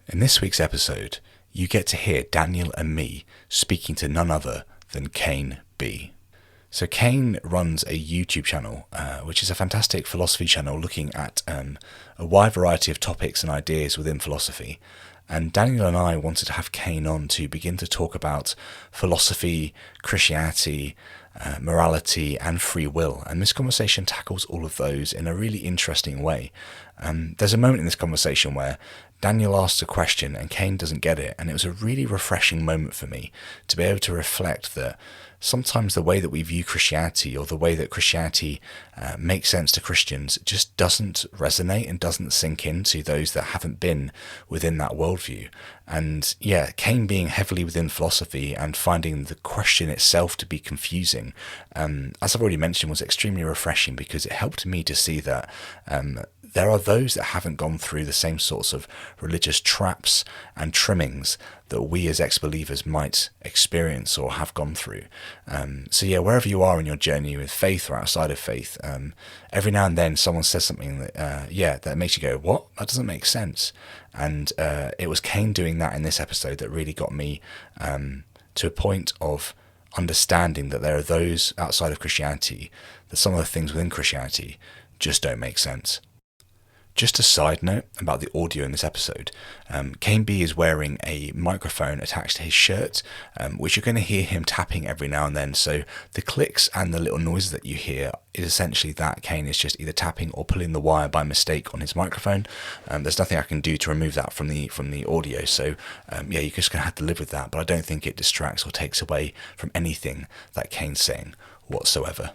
In this week's episode, you get to hear Daniel and me speaking to none other than Kane B. So Kane runs a YouTube channel, which is a fantastic philosophy channel looking at a wide variety of topics and ideas within philosophy. And Daniel and I wanted to have Kane on to begin to talk about philosophy, Christianity, morality and free will. And this conversation tackles all of those in a really interesting way. There's a moment in this conversation where Daniel asks a question and Kane doesn't get it. And it was a really refreshing moment for me to be able to reflect that sometimes the way that we view Christianity or the way that Christianity makes sense to Christians just doesn't resonate and doesn't sink into those that haven't been within that worldview. And yeah, Kane being heavily within philosophy and finding the question itself to be confusing, as I've already mentioned, was extremely refreshing because it helped me to see that there are those that haven't gone through the same sorts of religious traps and trimmings that we as ex-believers might experience or have gone through. So yeah, wherever you are in your journey with faith or outside of faith, every now and then someone says something that, that makes you go, what? That doesn't make sense. And it was Kane doing that in this episode that really got me to a point of understanding that there are those outside of Christianity, that some of the things within Christianity just don't make sense. Just a side note about the audio in this episode, Kane B is wearing a microphone attached to his shirt, which you're going to hear him tapping every now and then. So the clicks and the little noises that you hear is essentially that Kane is just either tapping or pulling the wire by mistake on his microphone. There's nothing I can do to remove that from the audio. So you're just going to have to live with that. But I don't think it distracts or takes away from anything that Kane's saying whatsoever.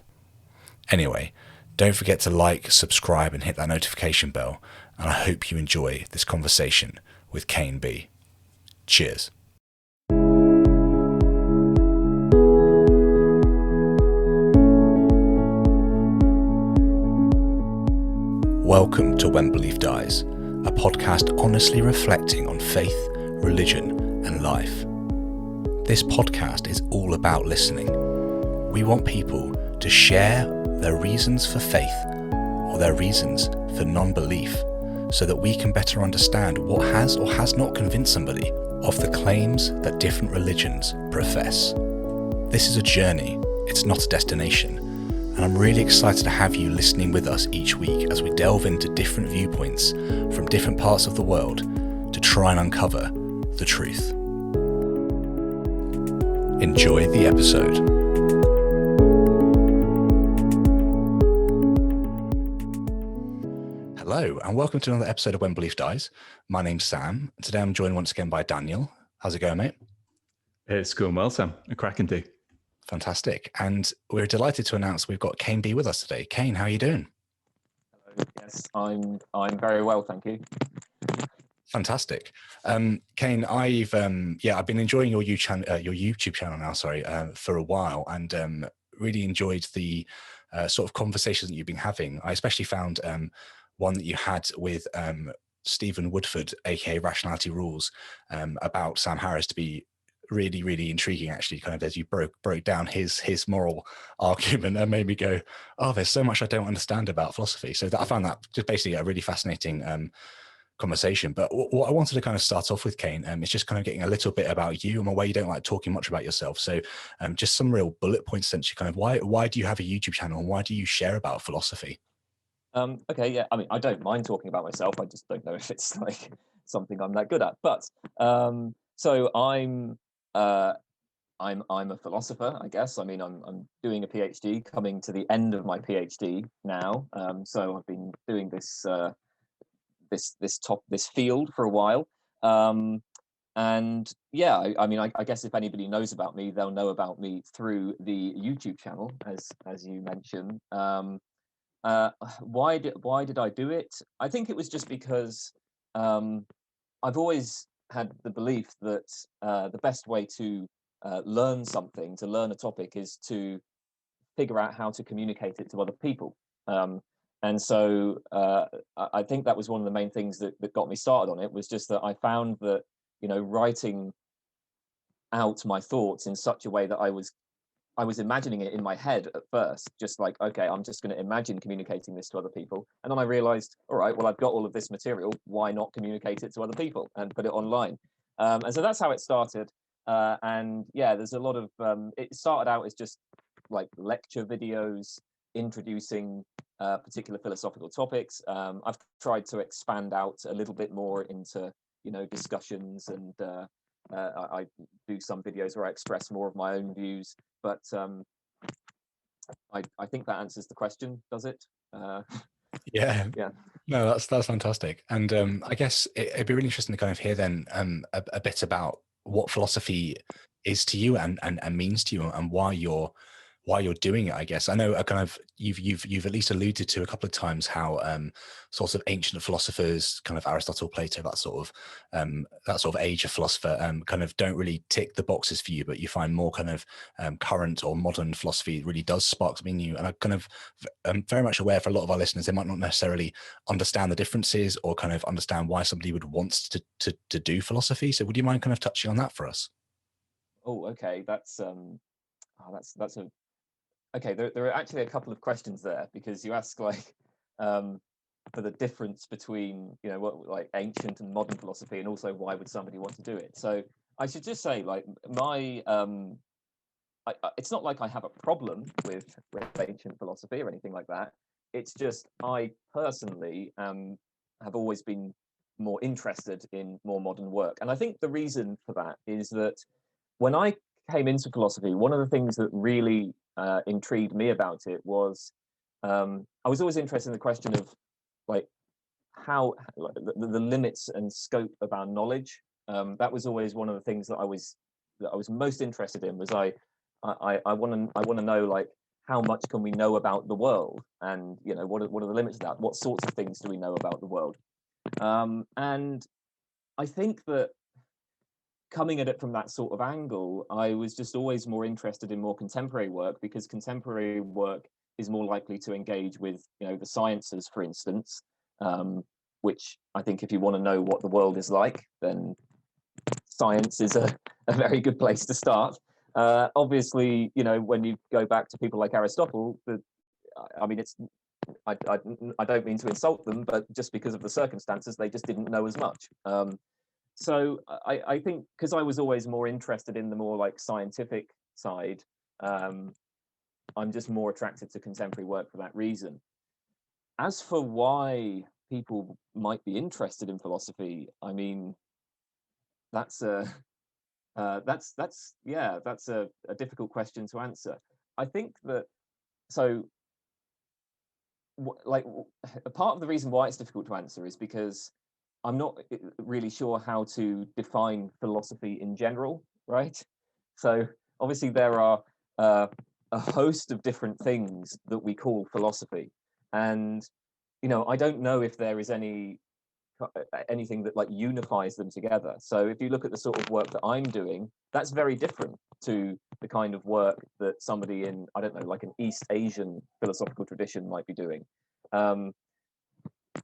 Anyway, don't forget to like, subscribe and hit that notification bell, and I hope you enjoy this conversation with Kane B. Cheers. Welcome to When Belief Dies, a podcast honestly reflecting on faith, religion and life. This podcast is all about listening. We want people to share their reasons for faith or their reasons for non-belief so that we can better understand what has or has not convinced somebody of the claims that different religions profess. This is a journey, it's not a destination, and I'm really excited to have you listening with us each week as we delve into different viewpoints from different parts of the world to try and uncover the truth. Enjoy the episode. Hello, and welcome to another episode of When Belief Dies. My name's Sam. Today I'm joined once again by Daniel. How's it going, mate? It's going well, Sam. A cracking day. Fantastic. And we're delighted to announce we've got Kane B with us today. Kane, how are you doing? Hello. Yes, I'm very well, thank you. Fantastic. Kane, I've been enjoying your YouTube channel now, for a while, and really enjoyed the sort of conversations that you've been having. I especially found one that you had with Stephen Woodford, aka Rationality Rules, about Sam Harris to be really, really intriguing, actually, kind of as you broke down his moral argument and made me go, oh, there's so much I don't understand about philosophy. So I found that just basically a really fascinating conversation. But what I wanted to kind of start off with, Kane, is just kind of getting a little bit about you. I'm aware you don't like talking much about yourself. So just some real bullet points, essentially, kind of why do you have a YouTube channel and why do you share about philosophy? Okay, yeah. I mean, I don't mind talking about myself. I just don't know if it's like something I'm that good at. But so I'm a philosopher, I guess. I mean, I'm doing a PhD, coming to the end of my PhD now. So I've been doing this field for a while. And yeah, I mean, I guess if anybody knows about me, they'll know about me through the YouTube channel, as you mentioned. Why did I do it? I think it was just because I've always had the belief that the best way to learn something, to learn a topic, is to figure out how to communicate it to other people. And so I think that was one of the main things that got me started on it, was just that I found that, writing out my thoughts in such a way that I I was imagining it in my head at first, just like, okay, I'm just going to imagine communicating this to other people. And then I realized, all right, well, I've got all of this material. Why not communicate it to other people and put it online? And so that's how it started. And yeah, there's a lot of, it started out as just like lecture videos introducing particular philosophical topics. I've tried to expand out a little bit more into, discussions, and I do some videos where I express more of my own views. But I think that answers the question, does it? Yeah. Yeah. No, that's fantastic. And I guess it'd be really interesting to kind of hear then a bit about what philosophy is to you and means to you, and why you're doing it. I guess I know kind of you've at least alluded to a couple of times how sorts of ancient philosophers, kind of Aristotle, Plato, that sort of age of philosopher, kind of don't really tick the boxes for you, but you find more kind of current or modern philosophy really does spark something new. And I'm very much aware for a lot of our listeners, they might not necessarily understand the differences or kind of understand why somebody would want to do philosophy. So would you mind kind of touching on that for us? Oh, okay. That's a okay. There are actually a couple of questions there, because you ask like for the difference between what like ancient and modern philosophy, and also why would somebody want to do it. So I should just say, like, my it's not like I have a problem with ancient philosophy or anything like that. It's just I personally have always been more interested in more modern work, and I think the reason for that is that when I came into philosophy, one of the things that really intrigued me about it was I was always interested in the question of like how like, the limits and scope of our knowledge. That was always one of the things that I was most interested in. Was I want to know, like, how much can we know about the world, and what are the limits of that? What sorts of things do we know about the world? And I think that coming at it from that sort of angle, I was just always more interested in more contemporary work, because contemporary work is more likely to engage with, the sciences, for instance, which I think if you want to know what the world is like, then science is a very good place to start. Obviously, when you go back to people like Aristotle, I mean, I don't mean to insult them, but just because of the circumstances, they just didn't know as much. So I think because I was always more interested in the more like scientific side, I'm just more attracted to contemporary work for that reason. As for why people might be interested in philosophy, I mean, that's a difficult question to answer. I think that a part of the reason why it's difficult to answer is because I'm not really sure how to define philosophy in general, right? So obviously there are a host of different things that we call philosophy, and I don't know if there is anything that like unifies them together. So if you look at the sort of work that I'm doing, that's very different to the kind of work that somebody in, I don't know, like an East Asian philosophical tradition might be doing.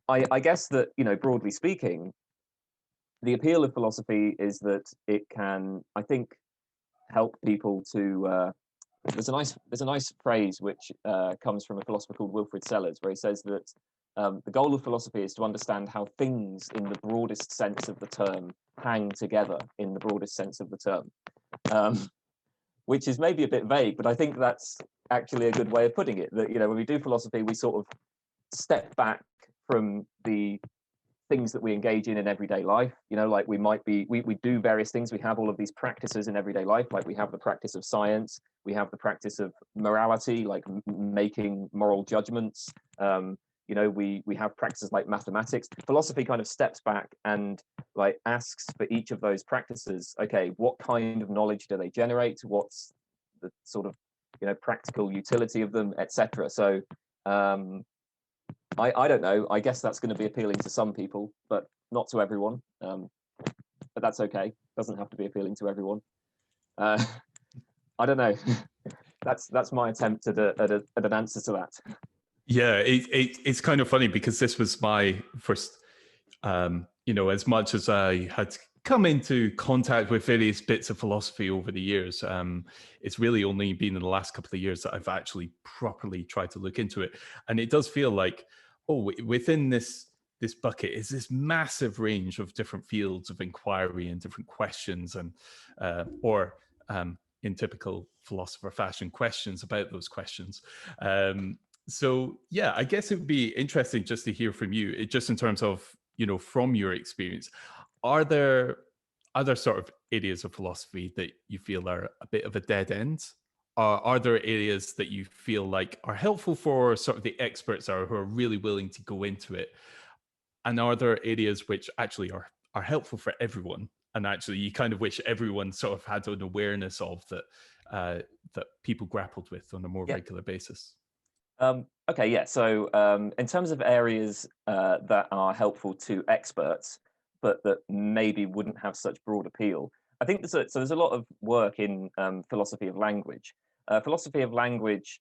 I guess that, broadly speaking, the appeal of philosophy is that it can, I think, help people to. There's a nice phrase which comes from a philosopher called Wilfrid Sellars, where he says that the goal of philosophy is to understand how things, in the broadest sense of the term, hang together in the broadest sense of the term, which is maybe a bit vague, but I think that's actually a good way of putting it. That when we do philosophy, we sort of step back from the things that we engage in everyday life. Like we do various things. We have all of these practices in everyday life. Like we have the practice of science, we have the practice of morality, like making moral judgments. We have practices like mathematics. Philosophy kind of steps back and like asks for each of those practices, okay, what kind of knowledge do they generate? What's the sort of practical utility of them, etc. So I don't know. I guess that's going to be appealing to some people, but not to everyone. But that's okay. Doesn't have to be appealing to everyone. I don't know. That's my attempt at an answer to that. Yeah, it's kind of funny because this was my first, as much as I had come into contact with various bits of philosophy over the years. It's really only been in the last couple of years that I've actually properly tried to look into it. And it does feel like, oh, within this bucket is this massive range of different fields of inquiry and different questions, and in typical philosopher fashion, questions about those questions. So yeah, I guess it would be interesting just to hear from you, just in terms of, from your experience, are there sort of areas of philosophy that you feel are a bit of a dead end? Are there areas that you feel like are helpful for sort of the experts or who are really willing to go into it? And are there areas which actually are helpful for everyone? And actually, you kind of wish everyone sort of had an awareness of that, that people grappled with on a more regular basis. Okay, yeah. So in terms of areas that are helpful to experts, but that maybe wouldn't have such broad appeal, I think there's a lot of work in philosophy of language. Philosophy of language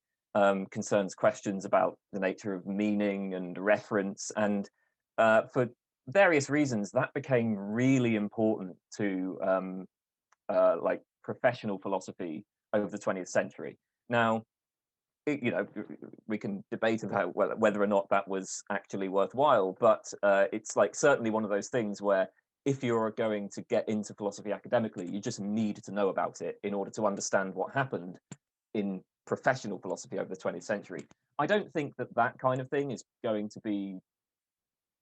concerns questions about the nature of meaning and reference, and for various reasons, that became really important to like professional philosophy over the 20th century. Now, we can debate about whether or not that was actually worthwhile, but it's like certainly one of those things where if you're going to get into philosophy academically, you just need to know about it in order to understand what happened in professional philosophy over the 20th century. I don't think that kind of thing is going to be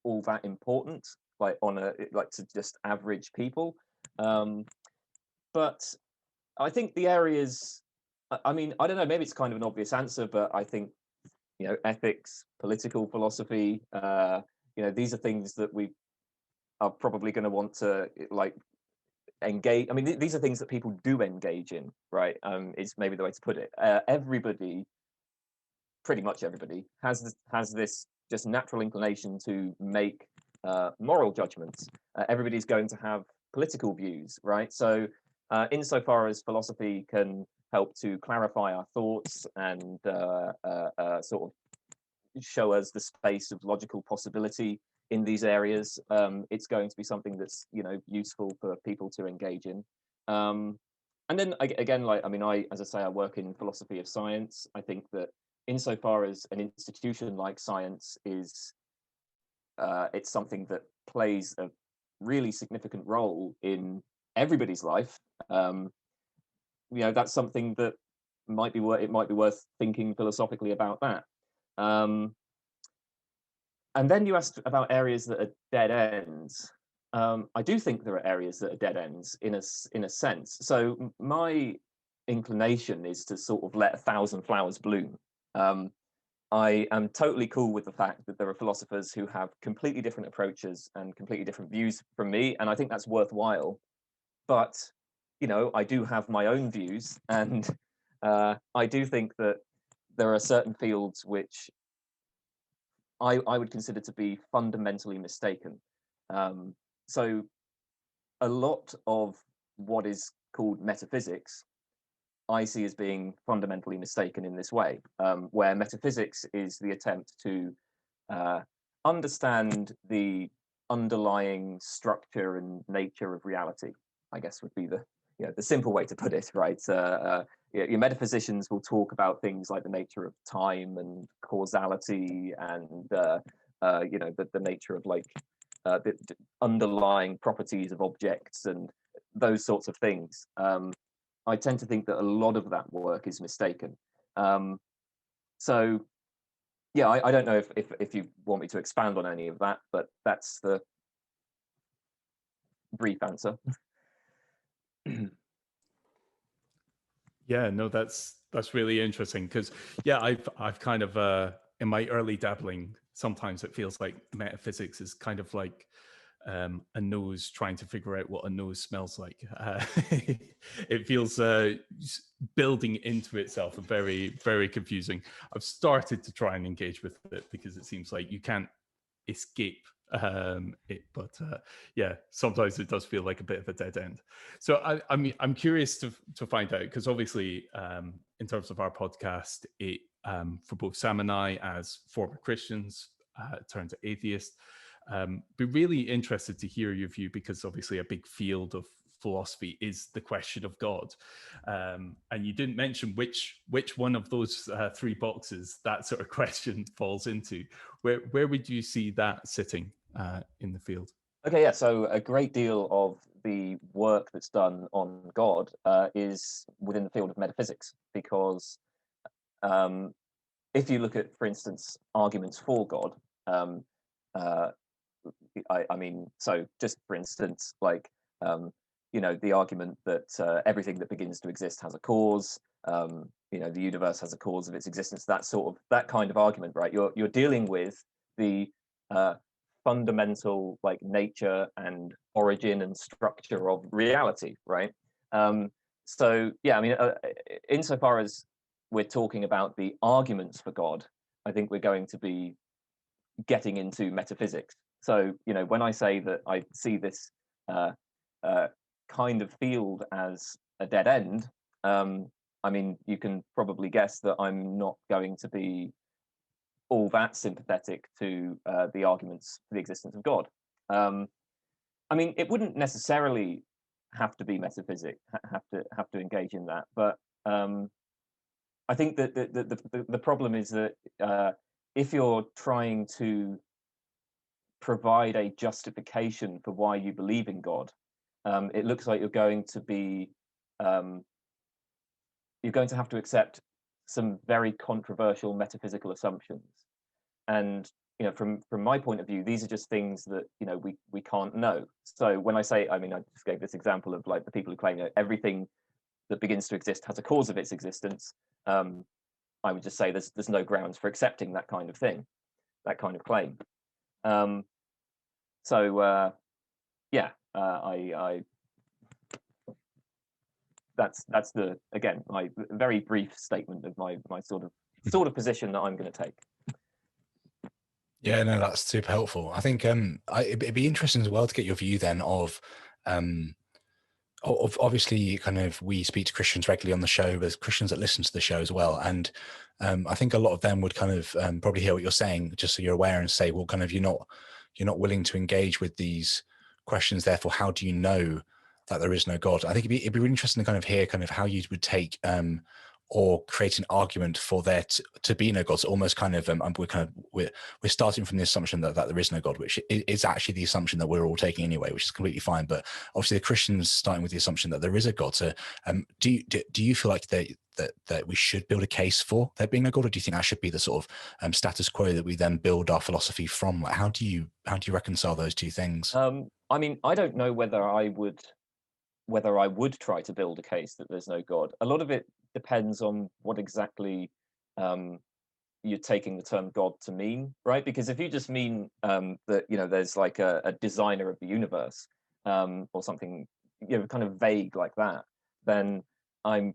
all that important, like to just average people. But I think the areas, I mean, I don't know, maybe it's kind of an obvious answer, but I think, ethics, political philosophy, these are things that we are probably going to want to like engage. I mean, these are things that people do engage in, right? Is maybe the way to put it. Everybody, pretty much everybody, has this just natural inclination to make moral judgments. Everybody's going to have political views, right? So insofar as philosophy can help to clarify our thoughts and sort of show us the space of logical possibility in these areas, it's going to be something that's useful for people to engage in. And then again, as I say, I work in philosophy of science. I think that insofar as an institution like science is, it's something that plays a really significant role in everybody's life. That's something that might be worth thinking philosophically about that. And then you asked about areas that are dead ends. I do think there are areas that are dead ends in a sense. So my inclination is to sort of let 1,000 flowers bloom. I am totally cool with the fact that there are philosophers who have completely different approaches and completely different views from me, and I think that's worthwhile. But I do have my own views, and I do think that there are certain fields which I would consider to be fundamentally mistaken. So a lot of what is called metaphysics, I see as being fundamentally mistaken in this way, where metaphysics is the attempt to understand the underlying structure and nature of reality, I guess would be the simple way to put it, right? Your metaphysicians will talk about things like the nature of time and causality and the nature of the underlying properties of objects and those sorts of things. I tend to think that a lot of that work is mistaken. So yeah, I don't know if you want me to expand on any of that, but that's the brief answer. Yeah, no, that's really interesting because yeah, I've kind of in my early dabbling, sometimes it feels like metaphysics is kind of like a nose trying to figure out what a nose smells like. It feels building into itself and very, very confusing. I've started to try and engage with it because it seems like you can't escape it, but yeah, sometimes it does feel like a bit of a dead end. So I'm curious to find out, because obviously in terms of our podcast, it for both Sam and I as former Christians turned to atheists, Be really interested to hear your view, because obviously a big field of philosophy is the question of God, and you didn't mention which one of those three boxes that sort of question falls into. Where would you see that sitting in the field? Okay, yeah. So a great deal of the work that's done on God is within the field of metaphysics, because if you look at, for instance, arguments for God, um, uh, I mean, so just for instance, like, the argument that everything that begins to exist has a cause, the universe has a cause of its existence, that kind of argument, right? You're dealing with the uh, fundamental, like, nature and origin and structure of reality, right? So yeah, I mean, insofar as we're talking about the arguments for God, I think we're going to be getting into metaphysics. So, when I say that I see this uh, uh, kind of field as a dead end, I mean, you can probably guess that I'm not going to be all that sympathetic to the arguments for the existence of God. I mean, it wouldn't necessarily have to be metaphysics, have to engage in that, but I think that the problem is that if you're trying to provide a justification for why you believe in God, it looks like um, you're going to have to accept some very controversial metaphysical assumptions. And from my point of view, these are just things that we can't know. So when I say, I mean, I just gave this example of, like, the people who claim that everything that begins to exist has a cause of its existence. I would just say there's no grounds for accepting that kind of thing, that kind of claim. So yeah, I that's the, again, my very brief statement of my sort of position that I'm going to take. Yeah, no, that's super helpful. I think it'd be interesting as well to get your view then of obviously, kind of, we speak to Christians regularly on the show. There's Christians that listen to the show as well, and I think a lot of them would kind of probably hear what you're saying, just so you're aware, and say, well, kind of, you're not willing to engage with these questions. Therefore, how do you know that there is no God? I think it'd be really interesting to kind of hear kind of how you would take or create an argument for there to be no God. So almost kind of we're starting from the assumption that there is no God, which is actually the assumption that we're all taking anyway, which is completely fine. But obviously the Christians starting with the assumption that there is a God. So do you feel like that we should build a case for there being no God, or do you think that should be the sort of status quo that we then build our philosophy from? Like, how do you reconcile those two things? I mean, I don't know whether I would try to build a case that there's no God. A lot of it depends on what exactly you're taking the term God to mean, right? Because if you just mean that there's like a designer of the universe, or something kind of vague like that, then I'm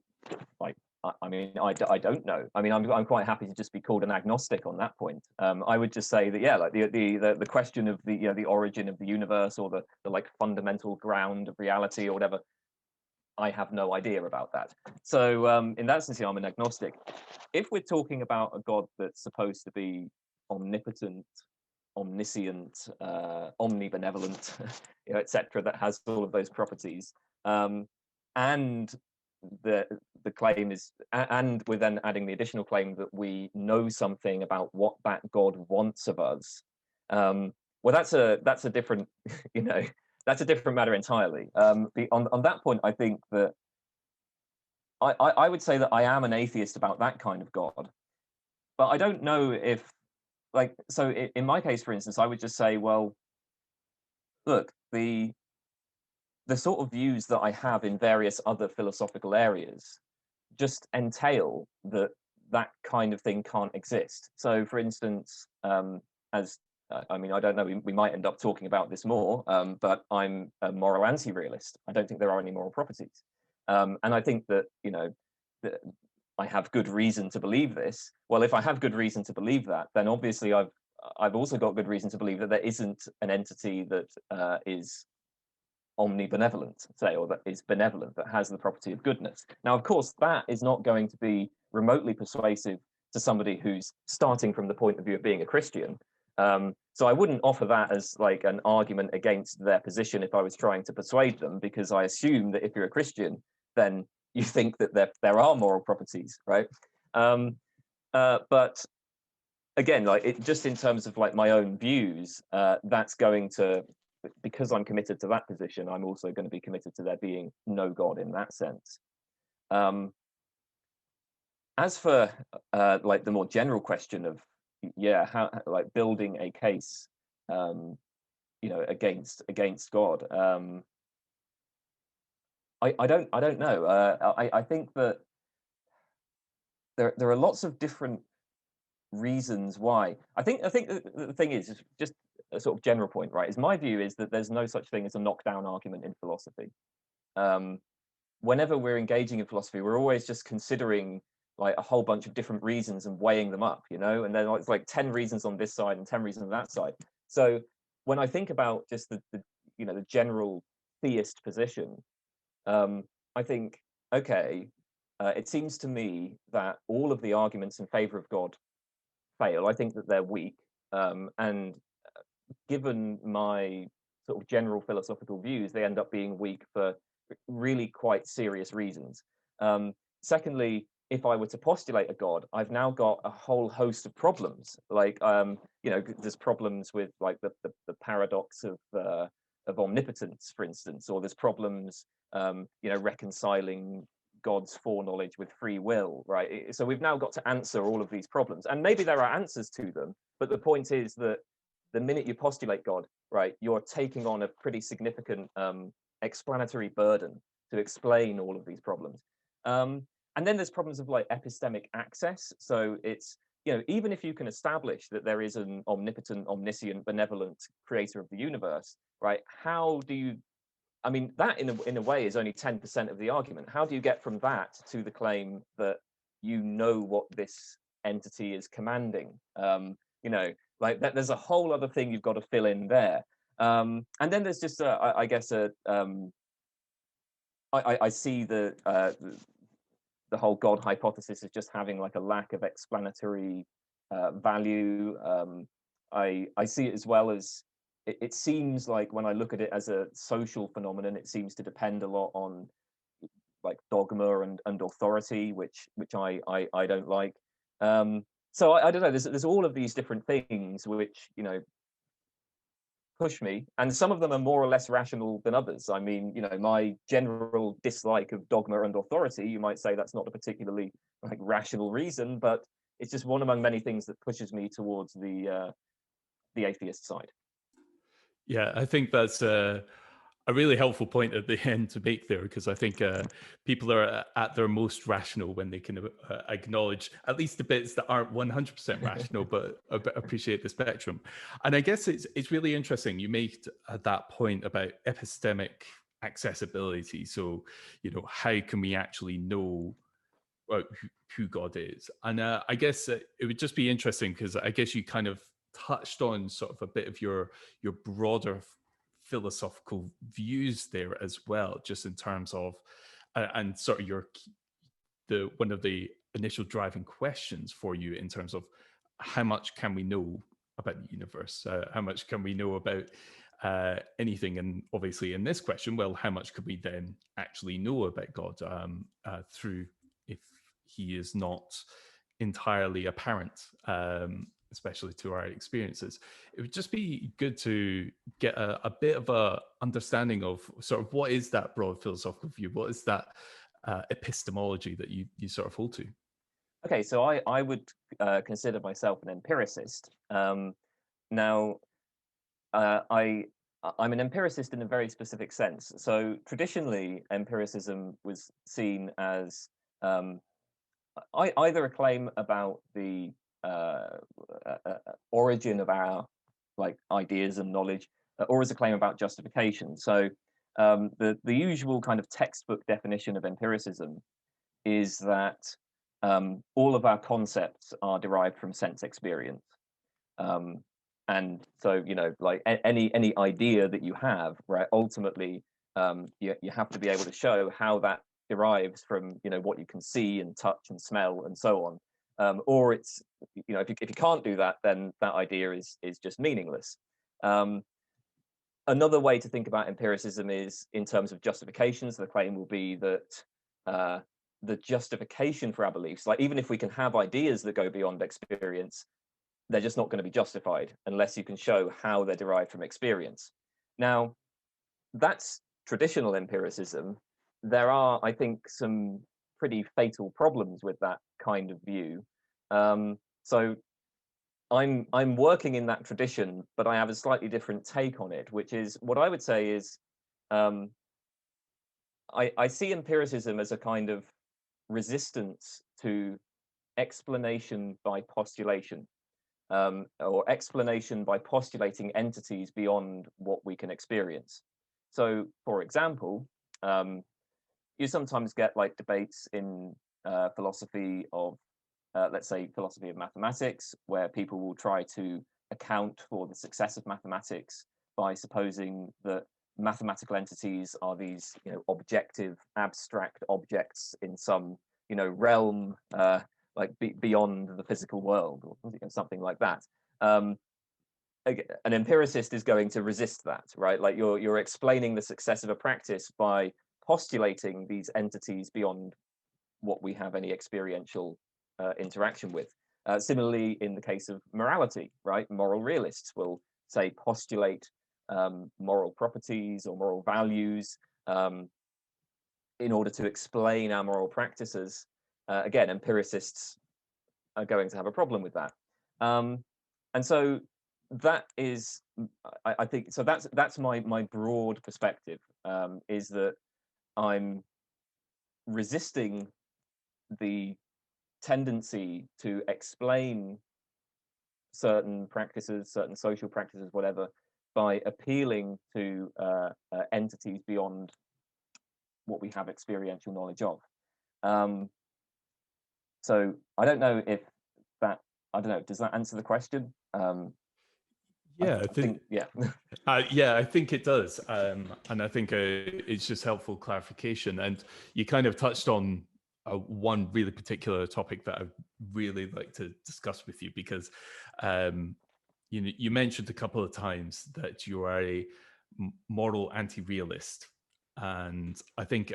like, I mean, I don't know. I mean, I'm quite happy to just be called an agnostic on that point. I would just say that, yeah, like the question of the origin of the universe, or the like fundamental ground of reality or whatever, I have no idea about that. So in that sense, I'm an agnostic. If we're talking about a God that's supposed to be omnipotent, omniscient, omnibenevolent, etc., that has all of those properties, and the claim is, and we're then adding the additional claim that we know something about what that God wants of us. Well, that's a different, that's a different matter entirely. On that point, I think that I would say that I am an atheist about that kind of God, but I don't know if, like, so in my case, for instance, I would just say, well, look, the sort of views that I have in various other philosophical areas just entail that kind of thing can't exist. So, for instance, as I mean, I don't know, we might end up talking about this more, but I'm a moral anti-realist. I don't think there are any moral properties. And I think that, that I have good reason to believe this. Well, if I have good reason to believe that, then obviously I've also got good reason to believe that there isn't an entity that is omnibenevolent, say, or that is benevolent, that has the property of goodness. Now, of course, that is not going to be remotely persuasive to somebody who's starting from the point of view of being a Christian. So I wouldn't offer that as like an argument against their position if I was trying to persuade them, because I assume that if you're a Christian, then you think that there are moral properties, right? But again, like it just in terms of like my own views, that's going to, because I'm committed to that position, I'm also going to be committed to there being no God in that sense. As for like the more general question of, yeah, how like building a case, you know, against God, I don't know. I think that there are lots of different reasons why. I think the thing is just a sort of general point, right? Is my view is that there's no such thing as a knockdown argument in philosophy. Whenever we're engaging in philosophy, we're always just considering like a whole bunch of different reasons and weighing them up, you know, and then it's like 10 reasons on this side and 10 reasons on that side. So when I think about just the you know, the general theist position, I think, okay, it seems to me that all of the arguments in favor of God fail. I think that they're weak, and given my sort of general philosophical views, they end up being weak for really quite serious reasons. Secondly, if I were to postulate a God, I've now got a whole host of problems. Like, you know, there's problems with like the paradox of omnipotence, for instance, or there's problems, you know, reconciling God's foreknowledge with free will, right? So we've now got to answer all of these problems, and maybe there are answers to them, but the point is that the minute you postulate God, right, you're taking on a pretty significant explanatory burden to explain all of these problems. And then there's problems of like epistemic access. So it's, you know, even if you can establish that there is an omnipotent, omniscient, benevolent creator of the universe, right? How do you, I mean, that in a way is only 10% of the argument. How do you get from that to the claim that you know what this entity is commanding? You know, like that, there's a whole other thing you've got to fill in there. And then there's just, I guess, I see the whole God hypothesis as just having like a lack of explanatory value. I see it as well as it seems like when I look at it as a social phenomenon, it seems to depend a lot on like dogma and authority, which I don't like. So I don't know. There's all of these different things which, you know, push me, and some of them are more or less rational than others. I mean, you know, my general dislike of dogma and authority, you might say that's not a particularly like rational reason, but it's just one among many things that pushes me towards the atheist side. Yeah, I think that's a really helpful point at the end to make there, because I think people are at their most rational when they can acknowledge at least the bits that aren't 100% rational, but appreciate the spectrum. And I guess it's really interesting. You made that point about epistemic accessibility. So, you know, how can we actually know who God is? And I guess it would just be interesting because I guess you kind of touched on sort of a bit of your broader philosophical views there as well, just in terms of and sort of the one of the initial driving questions for you in terms of how much can we know about the universe, how much can we know about anything, and obviously in this question, well, how much could we then actually know about God through if he is not entirely apparent, especially to our experiences. It would just be good to get a bit of a understanding of sort of what is that broad philosophical view, what is that epistemology that you sort of hold to. Okay, so I would consider myself an empiricist. Now, I'm an empiricist in a very specific sense. So traditionally, empiricism was seen as either a claim about the origin of our like ideas and knowledge, or as a claim about justification. So the usual kind of textbook definition of empiricism is that all of our concepts are derived from sense experience. And so, you know, like any idea that you have, right, ultimately, you have to be able to show how that derives from, you know, what you can see and touch and smell and so on. or it's, if you can't do that, then that idea is just meaningless. Another way to think about empiricism is in terms of justifications. The claim will be that the justification for our beliefs, like even if we can have ideas that go beyond experience, they're just not going to be justified unless you can show how they're derived from experience. Now, that's traditional empiricism. There are, I think, some pretty fatal problems with that kind of view. So I'm working in that tradition, but I have a slightly different take on it, which is what I would say is I see empiricism as a kind of resistance to explanation by postulation, or explanation by postulating entities beyond what we can experience. So, for example, you sometimes get like debates in philosophy of, let's say, philosophy of mathematics, where people will try to account for the success of mathematics by supposing that mathematical entities are these, objective, abstract objects in some, realm, like beyond the physical world, or something like that. An empiricist is going to resist that, right? Like you're explaining the success of a practice by postulating these entities beyond what we have any experiential interaction with. Similarly, in the case of morality, right? Moral realists will say postulate moral properties or moral values in order to explain our moral practices. Again, empiricists are going to have a problem with that. And so that is, I think, so that's my broad perspective, is that I'm resisting the tendency to explain certain practices, certain social practices, whatever, by appealing to entities beyond what we have experiential knowledge of. So I don't know if that, I don't know, does that answer the question? Yeah, I think yeah. yeah, I think it does. And I think it's just helpful clarification. And you kind of touched on one really particular topic that I'd really like to discuss with you, because you mentioned a couple of times that you are a moral anti-realist. And I think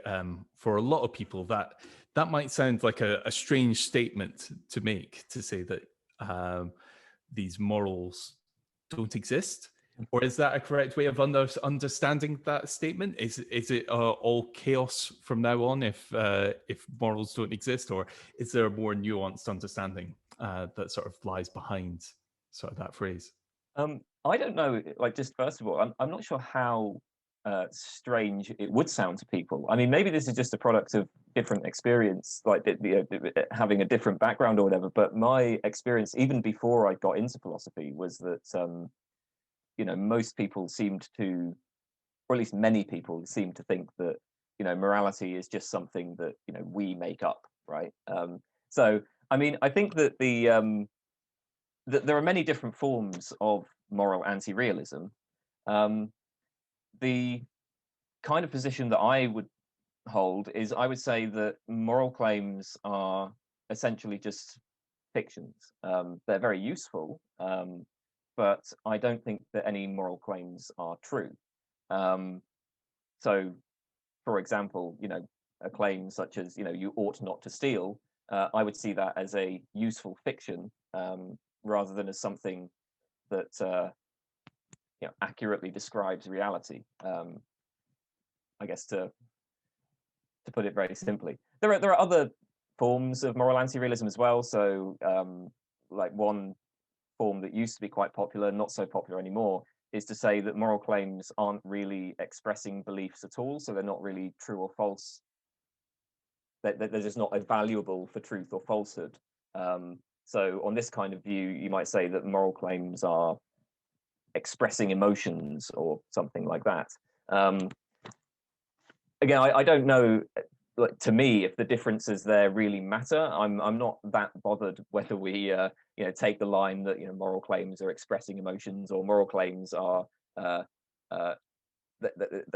for a lot of people that might sound like a strange statement to make, to say that these morals don't exist. Or is that a correct way of understanding that statement? Is it all chaos from now on if morals don't exist, or is there a more nuanced understanding that sort of lies behind sort of that phrase? I don't know. Like, just first of all, I'm not sure how strange it would sound to people. I mean, maybe this is just a product of different experience, like having a different background or whatever. But my experience, even before I got into philosophy, was that most people seemed to, or at least many people seem to think that morality is just something that we make up, right? So I mean, I think that that there are many different forms of moral anti-realism. The kind of position that I would hold is, I would say that moral claims are essentially just fictions. They're very useful, but I don't think that any moral claims are true. So, for example, a claim such as you ought not to steal, I would see that as a useful fiction, rather than as something that accurately describes reality. I guess to put it very simply, there are other forms of moral anti-realism as well. So, like one form that used to be quite popular, not so popular anymore, is to say that moral claims aren't really expressing beliefs at all. So they're not really true or false. They're just not evaluable for truth or falsehood. So on this kind of view, you might say that moral claims are expressing emotions or something like that. Again, I don't know, like, to me, if the differences there really matter. I'm not that bothered whether we take the line that moral claims are expressing emotions, or moral claims are that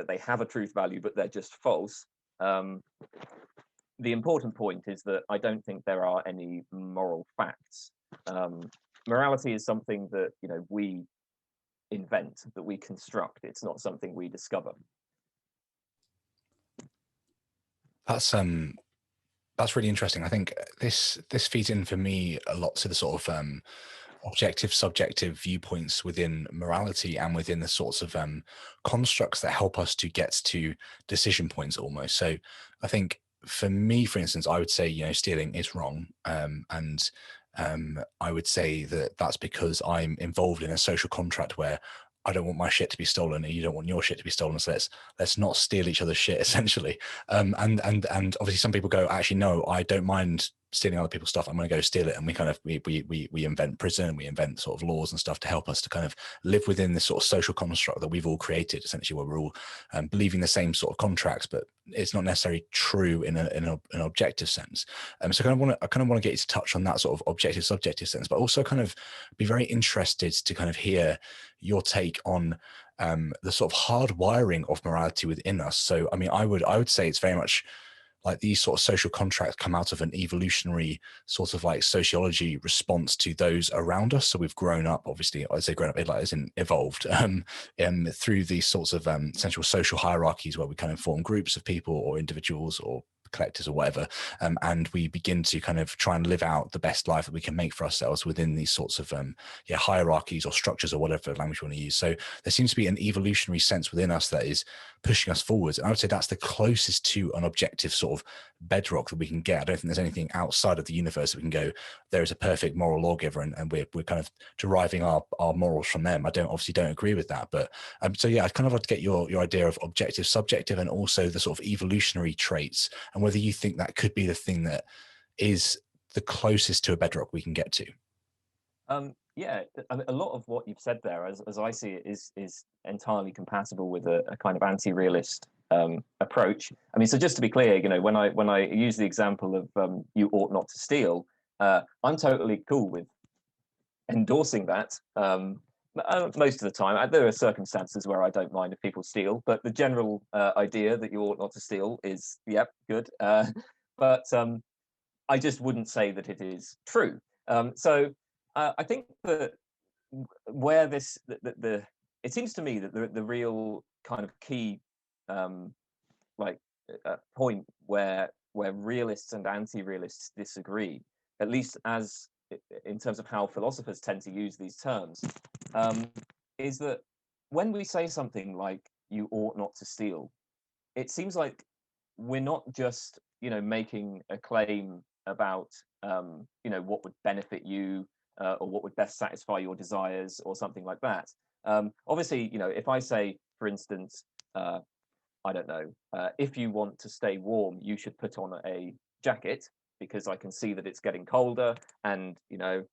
they have a truth value but they're just false. the important point is that I don't think there are any moral facts. Morality is something that, you know, we invent, that we construct. It's not something we discover. That's really interesting. I think this feeds in for me a lot to the sort of objective subjective viewpoints within morality and within the sorts of constructs that help us to get to decision points almost. So I think for me, for instance, I would say, you know, stealing is wrong, and I would say that that's because I'm involved in a social contract where I don't want my shit to be stolen and you don't want your shit to be stolen, so let's not steal each other's shit, essentially. And obviously some people go, actually no, I don't mind stealing other people's stuff, I'm going to go steal it. And we kind of we invent prison, we invent sort of laws and stuff to help us to kind of live within this sort of social construct that we've all created, essentially, where we're all believing the same sort of contracts, but it's not necessarily true in an objective sense. So I kind of want to get you to touch on that sort of objective subjective sense, but also kind of be very interested to kind of hear your take on the sort of hard wiring of morality within us. So I mean, I would say it's very much like these sort of social contracts come out of an evolutionary sort of like sociology response to those around us. So we've grown up, obviously, I'd say grown up, like as in evolved through these sorts of essential social hierarchies where we kind of form groups of people or individuals or collectors or whatever, and we begin to kind of try and live out the best life that we can make for ourselves within these sorts of hierarchies or structures or whatever language you want to use. So there seems to be an evolutionary sense within us that is pushing us forwards, and I would say that's the closest to an objective sort of bedrock that we can get. I don't think there's anything outside of the universe that we can go, there is a perfect moral lawgiver and we're kind of deriving our morals from them. I obviously don't agree with that, but so yeah, I'd kind of like to get your idea of objective subjective and also the sort of evolutionary traits, and whether you think that could be the thing that is the closest to a bedrock we can get to. Yeah, I mean, a lot of what you've said there, as I see it, is entirely compatible with a kind of anti-realist approach. I mean, so just to be clear, you know, when I use the example of you ought not to steal, I'm totally cool with endorsing that. Most of the time, there are circumstances where I don't mind if people steal, but the general idea that you ought not to steal is, yep, good. But I just wouldn't say that it is true. So I think that where it seems to me that the real kind of key point where realists and anti-realists disagree, at least as in terms of how philosophers tend to use these terms, is that when we say something like you ought not to steal, it seems like we're not just, you know, making a claim about you know, what would benefit you or what would best satisfy your desires or something like that. Obviously, you know, if I say, for instance, I don't know, if you want to stay warm, you should put on a jacket because I can see that it's getting colder, and you know,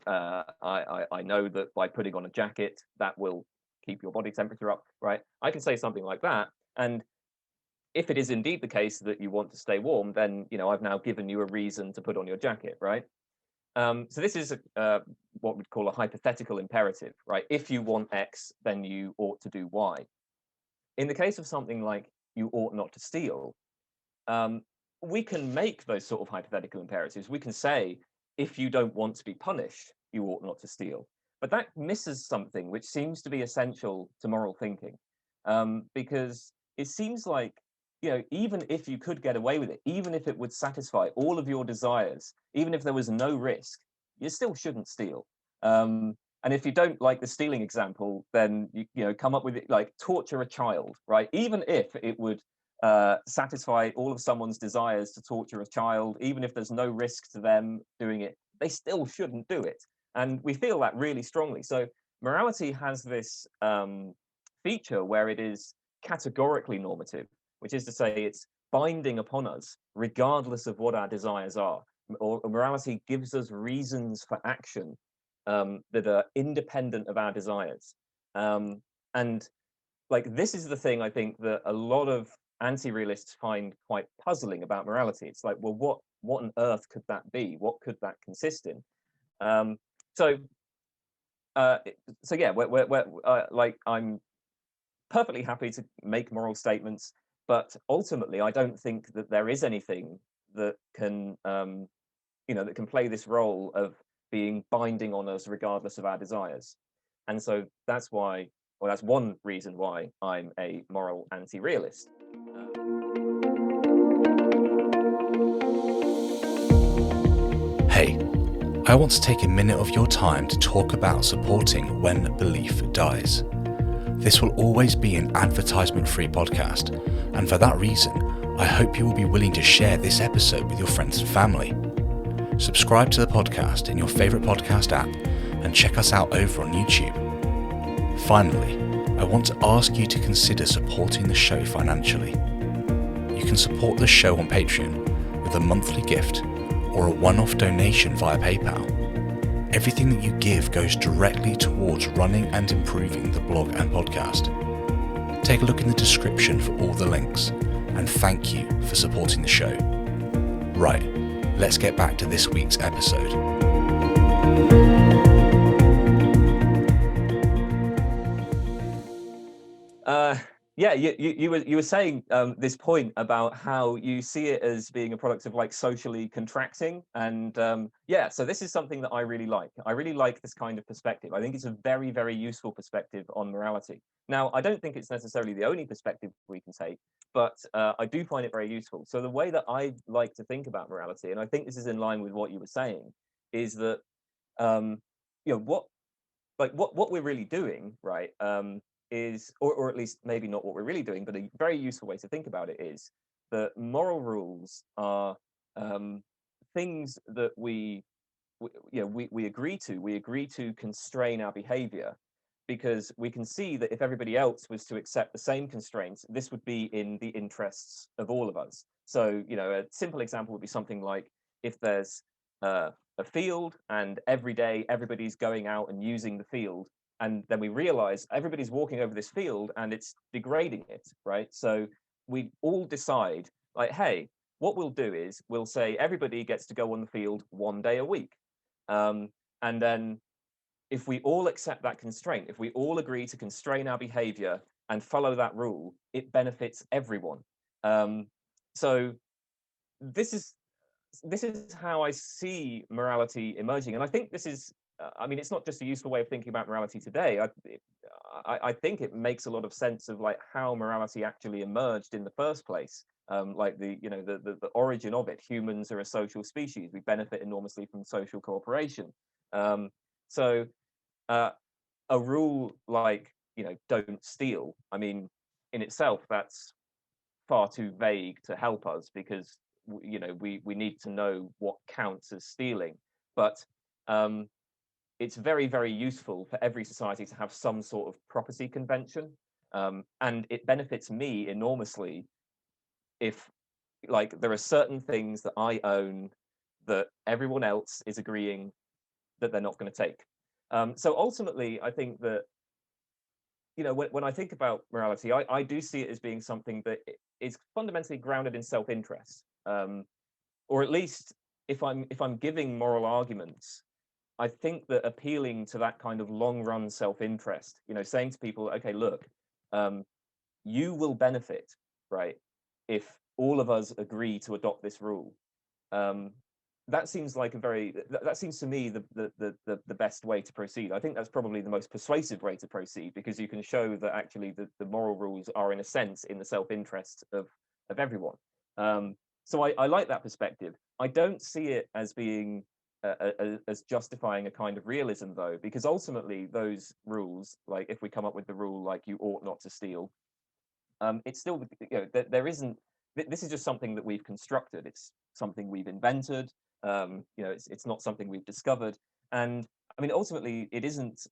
I know that by putting on a jacket that will keep your body temperature up, right? I can say something like that, and if it is indeed the case that you want to stay warm, then you know, I've now given you a reason to put on your jacket, right? So this is what we'd call a hypothetical imperative, right? If you want X, then you ought to do Y. In the case of something like you ought not to steal, we can make those sort of hypothetical imperatives. We can say, if you don't want to be punished, you ought not to steal. But that misses something which seems to be essential to moral thinking, because it seems like, you know, even if you could get away with it, even if it would satisfy all of your desires, even if there was no risk, you still shouldn't steal. And if you don't like the stealing example, then you know, come up with it, like torture a child, right? Even if it would satisfy all of someone's desires to torture a child, even if there's no risk to them doing it, they still shouldn't do it. And we feel that really strongly. So morality has this feature where it is categorically normative, which is to say it's binding upon us regardless of what our desires are. Or morality gives us reasons for action that are independent of our desires. And like, this is the thing I think that a lot of anti-realists find quite puzzling about morality. It's like, well, what on earth could that be? What could that consist in? So yeah, like, I'm perfectly happy to make moral statements, but ultimately I don't think that there is anything that can that can play this role of being binding on us regardless of our desires. And so that's why, well, that's one reason why I'm a moral anti-realist. Hey, I want to take a minute of your time to talk about supporting When Belief Dies. This will always be an advertisement-free podcast, and for that reason, I hope you will be willing to share this episode with your friends and family. Subscribe to the podcast in your favourite podcast app and check us out over on YouTube. Finally, I want to ask you to consider supporting the show financially. You can support the show on Patreon with a monthly gift or a one-off donation via PayPal. Everything that you give goes directly towards running and improving the blog and podcast. Take a look in the description for all the links, and thank you for supporting the show. Right, let's get back to this week's episode. Yeah, you were saying this point about how you see it as being a product of like socially contracting, and yeah, so this is something that I really like. I really like this kind of perspective. I think it's a very, very useful perspective on morality. Now, I don't think it's necessarily the only perspective we can take, but I do find it very useful. So the way that I like to think about morality, and I think this is in line with what you were saying, is that what we're really doing, right? Is, or at least maybe not what we're really doing, but a very useful way to think about it is that moral rules are things that we agree to. We agree to constrain our behavior because we can see that if everybody else was to accept the same constraints, this would be in the interests of all of us. So, a simple example would be something like if there's a field and every day everybody's going out and using the field, and then we realize everybody's walking over this field and it's degrading it, right? So we all decide, like, hey, what we'll do is we'll say everybody gets to go on the field 1 day a week. And then if we all accept that constraint, if we all agree to constrain our behavior and follow that rule, it benefits everyone. So this is how I see morality emerging. And I think this is, it's not just a useful way of thinking about morality today. I think it makes a lot of sense of like how morality actually emerged in the first place. Like the origin of it. Humans are a social species. We benefit enormously from social cooperation. So a rule like, don't steal, in itself, that's far too vague to help us because we need to know what counts as stealing. But it's very, very useful for every society to have some sort of property convention, and it benefits me enormously if, like, there are certain things that I own that everyone else is agreeing that they're not going to take. So ultimately, I think that, when I think about morality, I do see it as being something that is fundamentally grounded in self-interest, or at least if I'm giving moral arguments, I think that appealing to that kind of long-run self-interest, saying to people, okay, look, you will benefit, right, if all of us agree to adopt this rule. That seems like that seems to me the best way to proceed. I think that's probably the most persuasive way to proceed because you can show that actually the moral rules are in a sense in the self-interest of everyone. So I like that perspective. I don't see it as being as justifying a kind of realism though, because ultimately those rules, like if we come up with the rule like you ought not to steal, it's still, there isn't, this is just something that we've constructed. It's something we've invented. It's not something we've discovered. And ultimately it isn't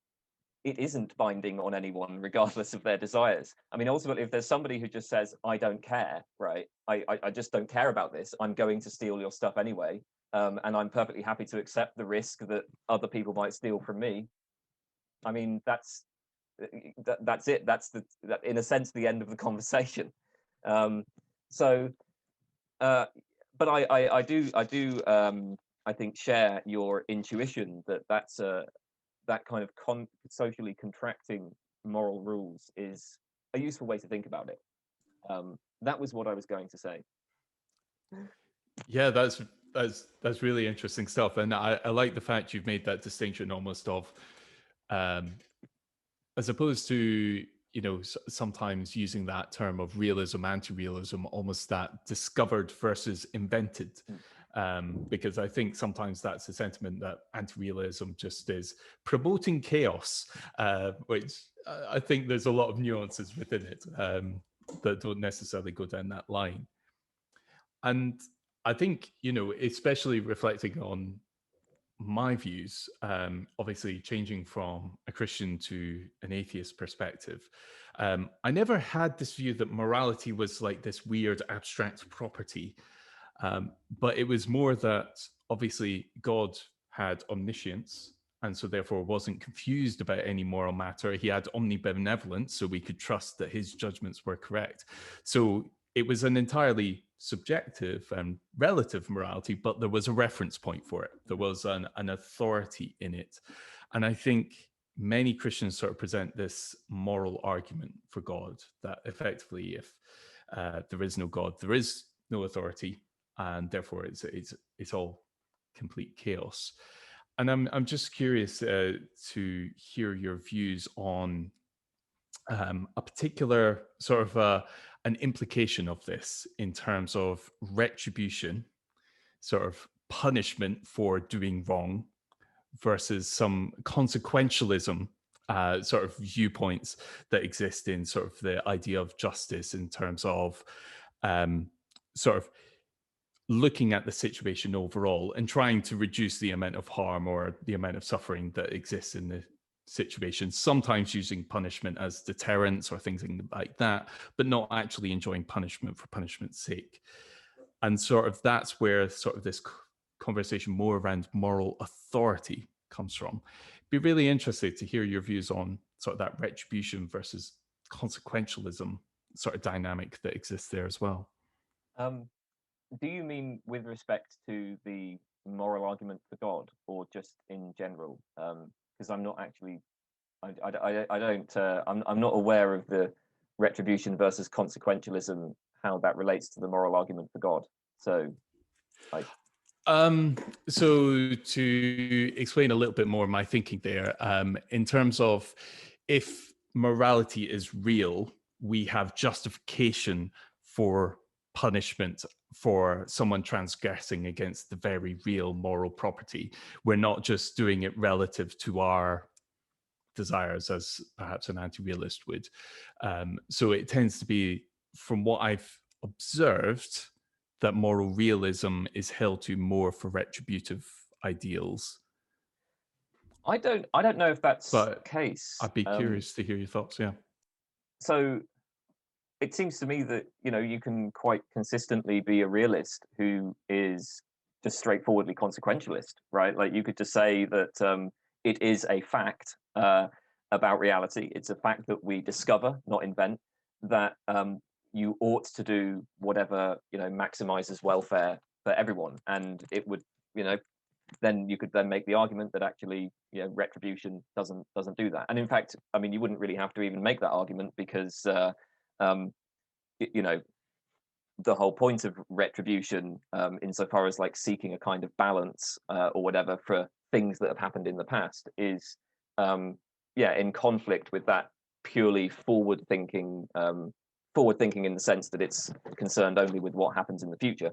binding on anyone regardless of their desires. Ultimately, if there's somebody who just says, I don't care, right? I just don't care about this. I'm going to steal your stuff anyway. And I'm perfectly happy to accept the risk that other people might steal from me. That's it. That's in a sense, the end of the conversation. But I do I think share your intuition that that kind of socially contracting moral rules is a useful way to think about it. That was what I was going to say. Yeah, that's really interesting stuff, and I like the fact you've made that distinction almost of, um, as opposed to sometimes using that term of realism, anti-realism, almost that discovered versus invented. Mm. Because I think sometimes that's a sentiment that anti-realism just is promoting chaos, which I think there's a lot of nuances within it that don't necessarily go down that line. And I think, especially reflecting on my views, obviously changing from a Christian to an atheist perspective, I never had this view that morality was like this weird abstract property. But it was more that obviously God had omniscience and so therefore wasn't confused about any moral matter. He had omnibenevolence, so we could trust that his judgments were correct. So it was an entirely subjective and relative morality, but there was a reference point for it. There was an authority in it. And I think many Christians sort of present this moral argument for God that effectively, if there is no God, there is no authority, and therefore it's all complete chaos. And I'm just curious to hear your views on a particular sort of an implication of this in terms of retribution, sort of punishment for doing wrong, versus some consequentialism sort of viewpoints that exist in sort of the idea of justice in terms of sort of looking at the situation overall and trying to reduce the amount of harm or the amount of suffering that exists in the situation, sometimes using punishment as deterrence or things like that, but not actually enjoying punishment for punishment's sake. And sort of that's where sort of this conversation more around moral authority comes from. Be really interested to hear your views on sort of that retribution versus consequentialism sort of dynamic that exists there as well. Do you mean with respect to the moral argument for God, or just in general? Because I'm not actually, I don't, I'm not aware of the retribution versus consequentialism, how that relates to the moral argument for God. So, I. So to explain a little bit more my thinking there, in terms of if morality is real, we have justification for punishment for someone transgressing against the very real moral property. We're not just doing it relative to our desires as perhaps an anti-realist would. So it tends to be, from what I've observed, that moral realism is held to more for retributive ideals. I don't know if that's the But case. I'd be curious to hear your thoughts. Yeah. So it seems to me that you can quite consistently be a realist who is just straightforwardly consequentialist, right? Like you could just say that it is a fact about reality. It's a fact that we discover, not invent, that you ought to do whatever maximizes welfare for everyone, and it would then you could then make the argument that actually retribution doesn't do that. And in fact, I mean, you wouldn't really have to even make that argument, because the whole point of retribution, insofar as like seeking a kind of balance or whatever for things that have happened in the past, is in conflict with that purely forward thinking in the sense that it's concerned only with what happens in the future,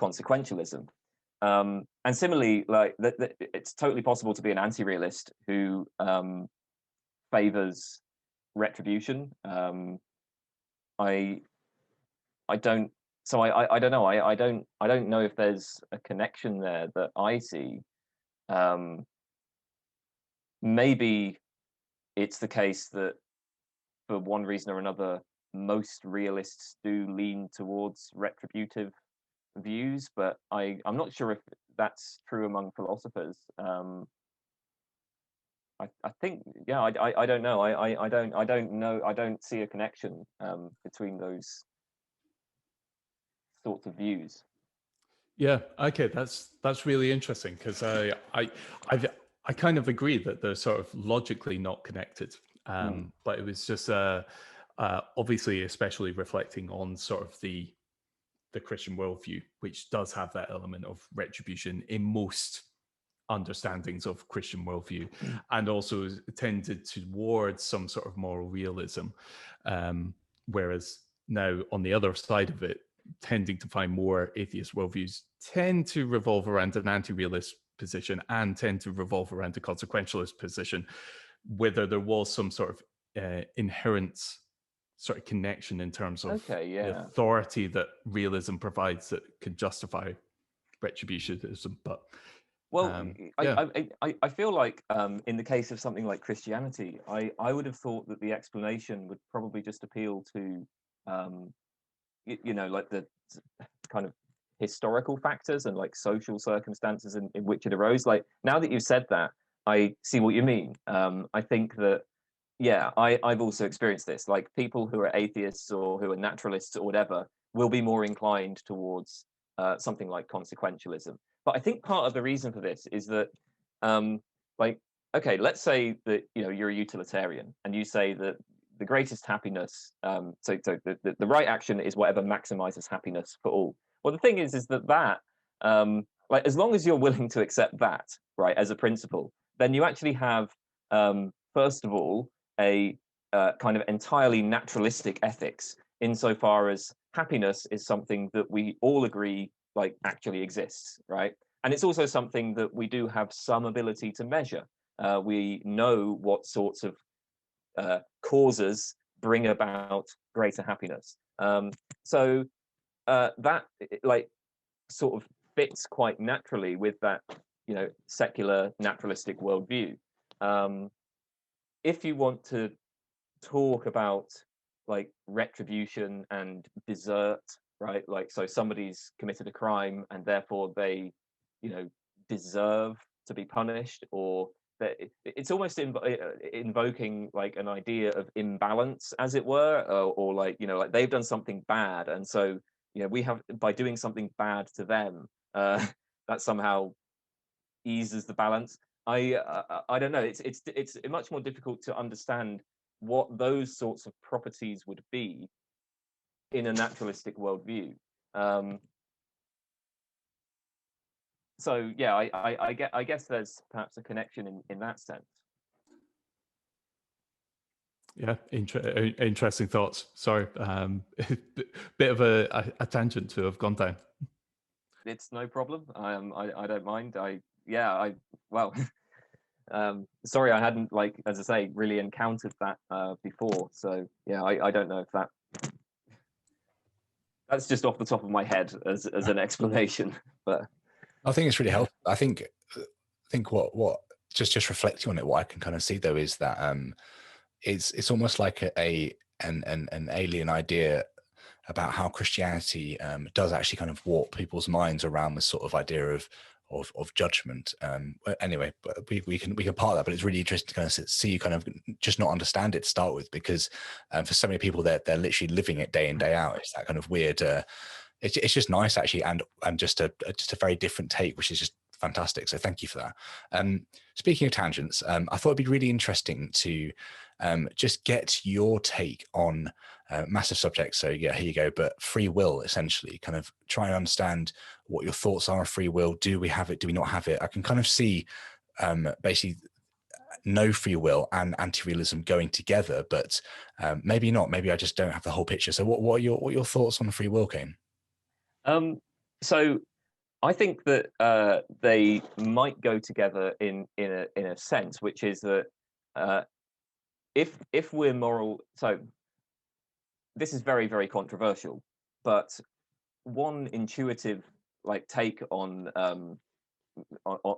consequentialism. And similarly, like it's totally possible to be an anti-realist who favors retribution. I don't. So I don't know. I don't know if there's a connection there that I see. Maybe it's the case that for one reason or another, most realists do lean towards retributive views, but I'm not sure if that's true among philosophers. I think I don't know. I don't know. I don't see a connection between those sorts of views. Yeah. Okay. That's really interesting, because I kind of agree that they're sort of logically not connected. But it was just obviously, especially reflecting on sort of the the Christian worldview, which does have that element of retribution in most understandings of Christian worldview, and also tended towards some sort of moral realism. Whereas now on the other side of it, tending to find more atheist worldviews tend to revolve around an anti-realist position and tend to revolve around a consequentialist position, whether there was some sort of inherent sort of connection in terms of the authority that realism provides that could justify retributionism. But I feel like in the case of something like Christianity, I would have thought that the explanation would probably just appeal to like the kind of historical factors and like social circumstances in which it arose. Like, now that you've said that, I see what you mean. I think that, I've also experienced this. Like, people who are atheists or who are naturalists or whatever will be more inclined towards something like consequentialism. But I think part of the reason for this is that, okay, let's say that you're a utilitarian and you say that the greatest happiness, so the right action is whatever maximizes happiness for all. Well, the thing is that like, as long as you're willing to accept that, right, as a principle, then you actually have, first of all, a kind of entirely naturalistic ethics, insofar as happiness is something that we all agree like actually exists, right? And it's also something that we do have some ability to measure. We know what sorts of causes bring about greater happiness. So that like sort of fits quite naturally with that, secular naturalistic worldview. If you want to talk about like retribution and desert, right? Like, so somebody's committed a crime and therefore they, deserve to be punished, or that it's almost invoking like an idea of imbalance, as it were, or like, like they've done something bad, and so we have, by doing something bad to them, that somehow eases the balance. I don't know. It's much more difficult to understand what those sorts of properties would be in a naturalistic worldview. So yeah, I guess there's perhaps a connection in that sense. Yeah, interesting thoughts. Sorry, bit of a tangent to have gone down. It's no problem. I don't mind. Well, sorry, I hadn't, like, as I say, really encountered that before. So yeah, I don't know if that's just off the top of my head as an explanation, but I think it's really helpful. I think what just reflecting on it, what I can kind of see though is that it's almost like an alien idea about how Christianity does actually kind of warp people's minds around this sort of idea of judgment. Anyway, but we can part of that, but it's really interesting to kind of see you kind of just not understand it to start with, because for so many people they're literally living it day in, day out. It's that kind of weird. It's just nice actually, and just a very different take, which is just fantastic. So thank you for that. Speaking of tangents, I thought it'd be really interesting to just get your take on massive subjects. So yeah, here you go. But free will, essentially, kind of try and understand what your thoughts are on free will. Do we have it? Do we not have it? I can kind of see basically no free will and anti-realism going together, but maybe not. Maybe I just don't have the whole picture. So what are your thoughts on free will, Kane? So I think that they might go together in a sense, which is that if we're moral, so this is very, very controversial, but one intuitive like take on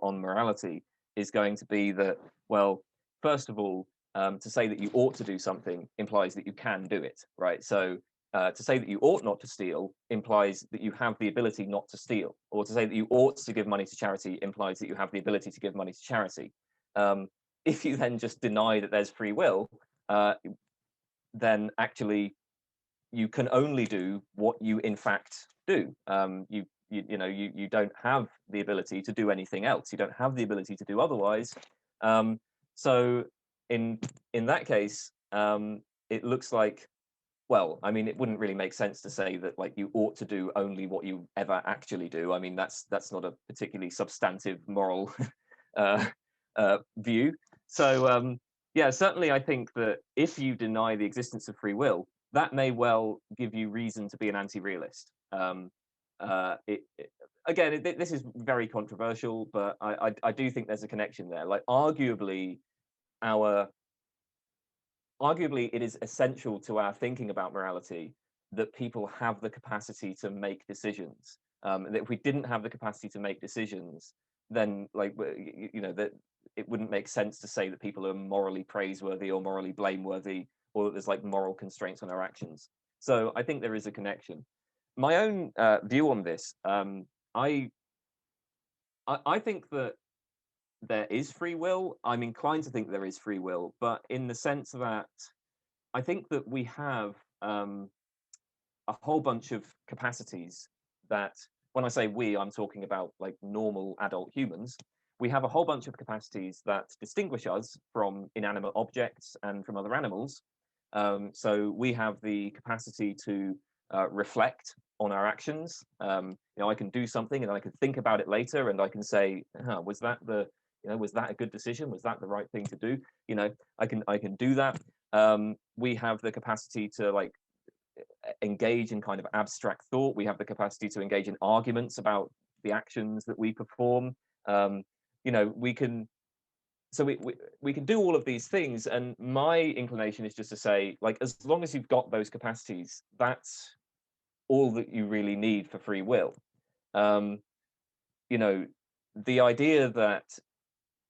morality is going to be that, well, first of all, to say that you ought to do something implies that you can do it, right? So to say that you ought not to steal implies that you have the ability not to steal, or to say that you ought to give money to charity implies that you have the ability to give money to charity. If you then just deny that there's free will, then actually you can only do what you in fact do. You don't have the ability to do anything else. You don't have the ability to do otherwise. So in that case, it looks like well, I mean, it wouldn't really make sense to say that like you ought to do only what you ever actually do. I mean, that's not a particularly substantive moral uh, view. So yeah, certainly I think that if you deny the existence of free will, that may well give you reason to be an anti-realist. Again, this is very controversial, but I do think there's a connection there. Like our arguably it is essential to our thinking about morality that people have the capacity to make decisions. And that if we didn't have the capacity to make decisions, then like that it wouldn't make sense to say that people are morally praiseworthy or morally blameworthy, or that there's like moral constraints on our actions. So I think there is a connection. My own view on this, I I think that there is free will. I'm inclined to think there is free will, but in the sense that I think that we have a whole bunch of capacities that, when I say we, I'm talking about like normal adult humans. We have a whole bunch of capacities that distinguish us from inanimate objects and from other animals. So we have the capacity to reflect on our actions. I can do something and I can think about it later, and I can say, was that was that a good decision? Was that the right thing to do? I can do that. We have the capacity to like engage in kind of abstract thought. We have the capacity to engage in arguments about the actions that we perform. We can we can do all of these things, and my inclination is just to say, like, as long as you've got those capacities, that's all that you really need for free will. um, you know the idea that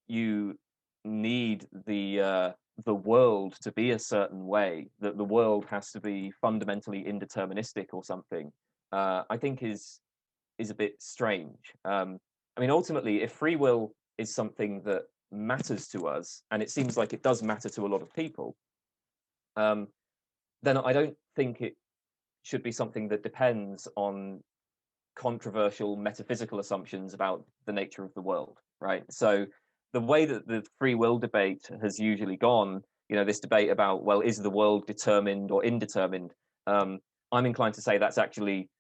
you need the world to be a certain way, that the world has to be fundamentally indeterministic or something, I think is a bit strange. I mean, ultimately, if free will is something that matters to us, and it seems like it does matter to a lot of people, um, then I don't think it should be something that depends on controversial metaphysical assumptions about the nature of the world, right? So the way that the free will debate has usually gone, this debate about, well, is the world determined or indetermined? I'm inclined to say that's actually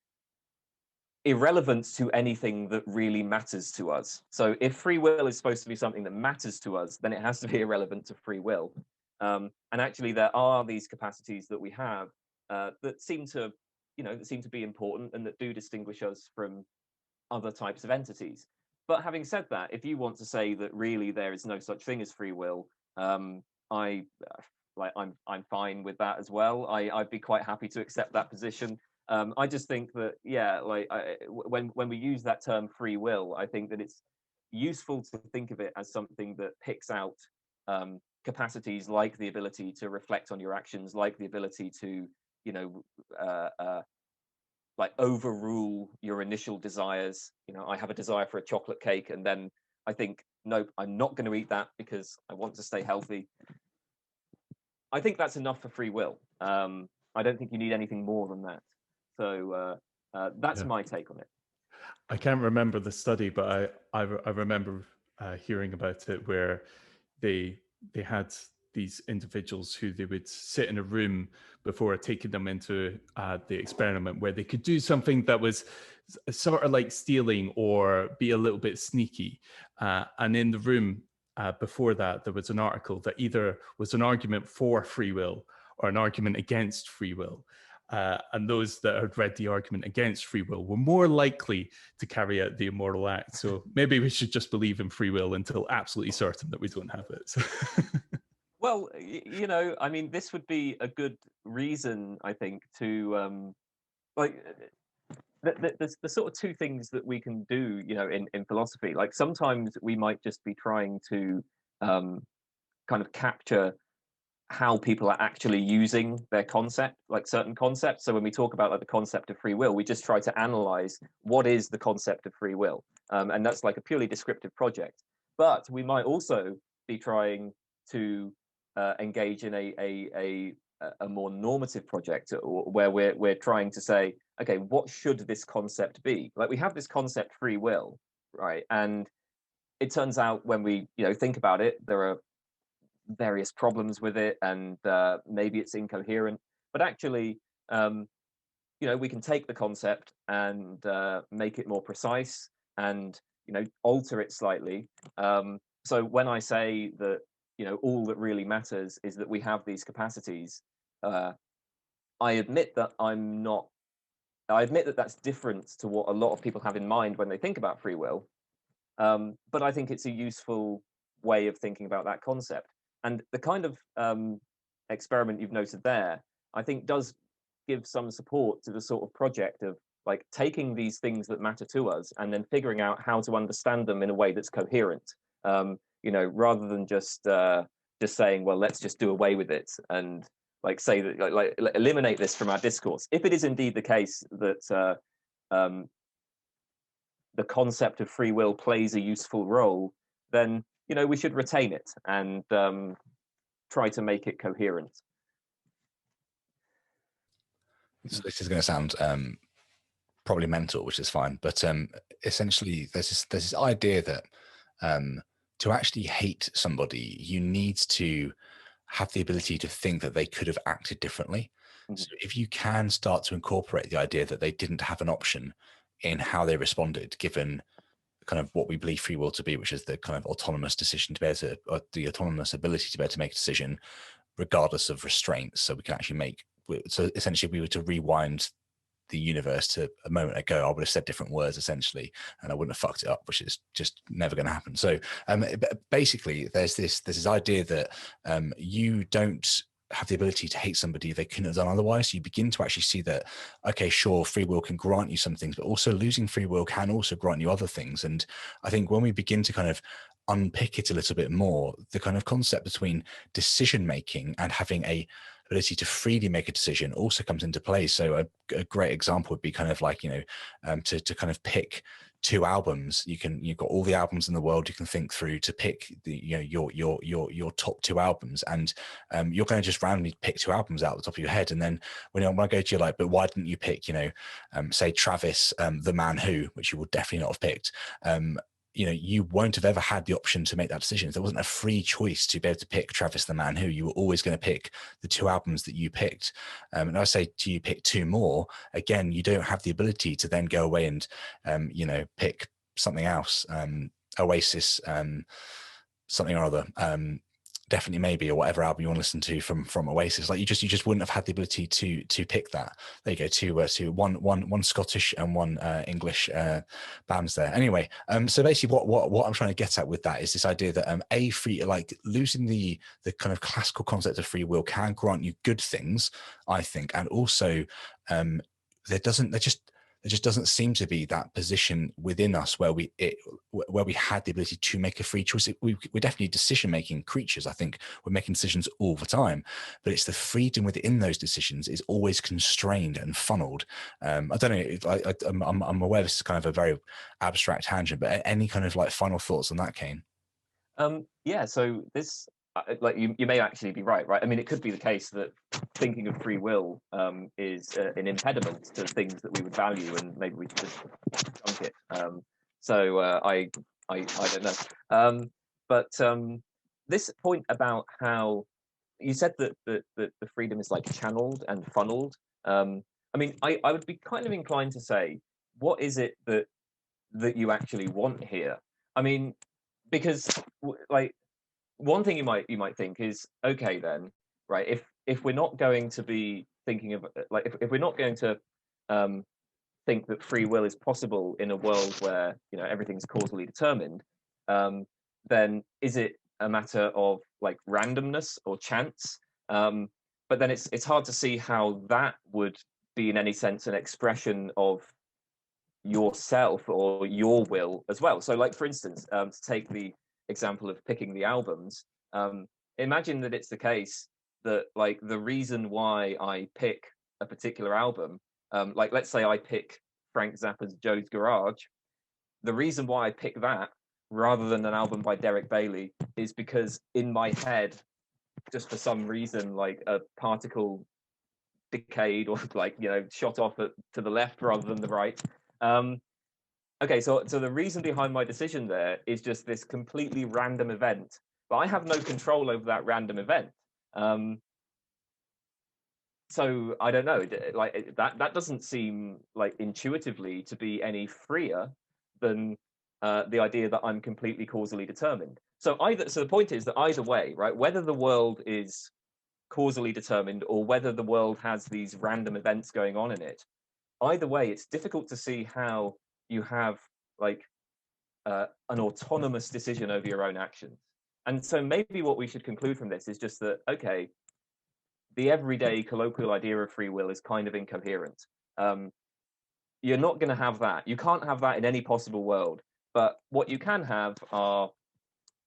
irrelevant to anything that really matters to us. So if free will is supposed to be something that matters to us, then it has to be irrelevant to free will. And actually, there are these capacities that we have that seem to, that seem to be important and that do distinguish us from other types of entities. But having said that, if you want to say that really there is no such thing as free will, I I'm fine with that as well. I'd be quite happy to accept that position. I just think that, yeah, when we use that term free will, I think that it's useful to think of it as something that picks out capacities like the ability to reflect on your actions, like the ability to, you know, uh, uh, like overrule your initial desires. I have a desire for a chocolate cake, and then I think, nope, I'm not going to eat that because I want to stay healthy. I think that's enough for free will. I don't think you need anything more than that. So that's Yeah. my take on it. I can't remember the study, but I remember hearing about it, where they had these individuals who they would sit in a room before taking them into the experiment, where they could do something that was sort of like stealing or be a little bit sneaky. And in the room before that, there was an article that either was an argument for free will or an argument against free will. And those that had read the argument against free will were more likely to carry out the immoral act. So maybe we should just believe in free will until absolutely certain that we don't have it. So Well, I mean, this would be a good reason, I think, to like the sort of two things that we can do, in philosophy. Like sometimes we might just be trying to kind of capture how people are actually using their concept, like certain concepts. So when we talk about like the concept of free will, we just try to analyze what is the concept of free will, and that's like a purely descriptive project. But we might also be trying to engage in a more normative project, where we're trying to say, okay, what should this concept be? Like we have this concept free will, right? And it turns out when we think about it, there are various problems with it, and maybe it's incoherent. but actually, we can take the concept and make it more precise and alter it slightly. So when I say that all that really matters is that we have these capacities, I admit that I admit that that's different to what a lot of people have in mind when they think about free will. But I think it's a useful way of thinking about that concept. And the kind of experiment you've noted there, I think, does give some support to the sort of project of like taking these things that matter to us and then figuring out how to understand them in a way that's coherent. Rather than just saying, well, let's just do away with it and like say that like eliminate this from our discourse. If it is indeed the case that the concept of free will plays a useful role, then we should retain it and try to make it coherent. So this is going to sound probably mental, which is fine, but essentially there's this idea that to actually hate somebody, you need to have the ability to think that they could have acted differently. So if you can start to incorporate the idea that they didn't have an option in how they responded, given kind of what we believe free will to be, which is the kind of autonomous decision to be able to, or the autonomous ability to be able to make a decision regardless of restraints. So we can actually so essentially if we were to rewind the universe to a moment ago, I would have said different words essentially, and I wouldn't have fucked it up, which is just never going to happen. So basically there's this idea that you don't have the ability to hate somebody they couldn't have done otherwise. So you begin to actually see that, okay, sure, free will can grant you some things, but also losing free will can also grant you other things. And I think when we begin to kind of unpick it a little bit more, the kind of concept between decision making and having a ability to freely make a decision also comes into play. So a great example would be kind of like, to kind of pick two albums. You've got all the albums in the world you can think through to pick your top two albums, and you're going to just randomly pick two albums out of the top of your head. And then when I go to you like, but why didn't you pick say Travis, The Man Who, which you would definitely not have picked, you won't have ever had the option to make that decision. There wasn't a free choice to be able to pick Travis the Man Who. You were always going to pick the two albums that you picked. And I say to you, pick two more. Again, you don't have the ability to then go away and, pick something else, Oasis, something or other. Definitely Maybe, or whatever album you want to listen to from Oasis. Like you just wouldn't have had the ability to pick that. There you go, to one Scottish and one English bands there. Anyway, so basically what I'm trying to get at with that is this idea that like losing the kind of classical concept of free will can grant you good things, I think, and also there just doesn't seem to be that position within us where we had the ability to make a free choice. We're definitely decision-making creatures. I think we're making decisions all the time, but it's the freedom within those decisions is always constrained and funneled. I don't know. I'm aware this is kind of a very abstract tangent, but any kind of like final thoughts on that, Kane? Yeah. So this, like, you may actually be right. I mean, it could be the case that thinking of free will is an impediment to things that we would value, and maybe we should just dunk it. So I don't know. But this point about how you said that the freedom is like channeled and funneled. I mean, I would be kind of inclined to say, what is it that you actually want here? I mean, because like one thing you might think is, okay then, right, if we're not going to be thinking of like if we're not going to think that free will is possible in a world where everything's causally determined, then is it a matter of like randomness or chance? But then it's hard to see how that would be in any sense an expression of yourself or your will as well. So like for instance, to take the example of picking the albums, imagine that it's the case that like the reason why I pick a particular album, like let's say I pick Frank Zappa's Joe's Garage, the reason why I pick that rather than an album by Derek Bailey is because in my head, just for some reason, like a particle decayed or like shot off to the left rather than the right. Okay, so the reason behind my decision there is just this completely random event, but I have no control over that random event. So I don't know, like that doesn't seem like intuitively to be any freer than the idea that I'm completely causally determined. So the point is that either way, right, whether the world is causally determined or whether the world has these random events going on in it, either way, it's difficult to see how you have like an autonomous decision over your own actions. And so maybe what we should conclude from this is just that, okay, the everyday colloquial idea of free will is kind of incoherent. You're not going to have that. You can't have that in any possible world. But what you can have are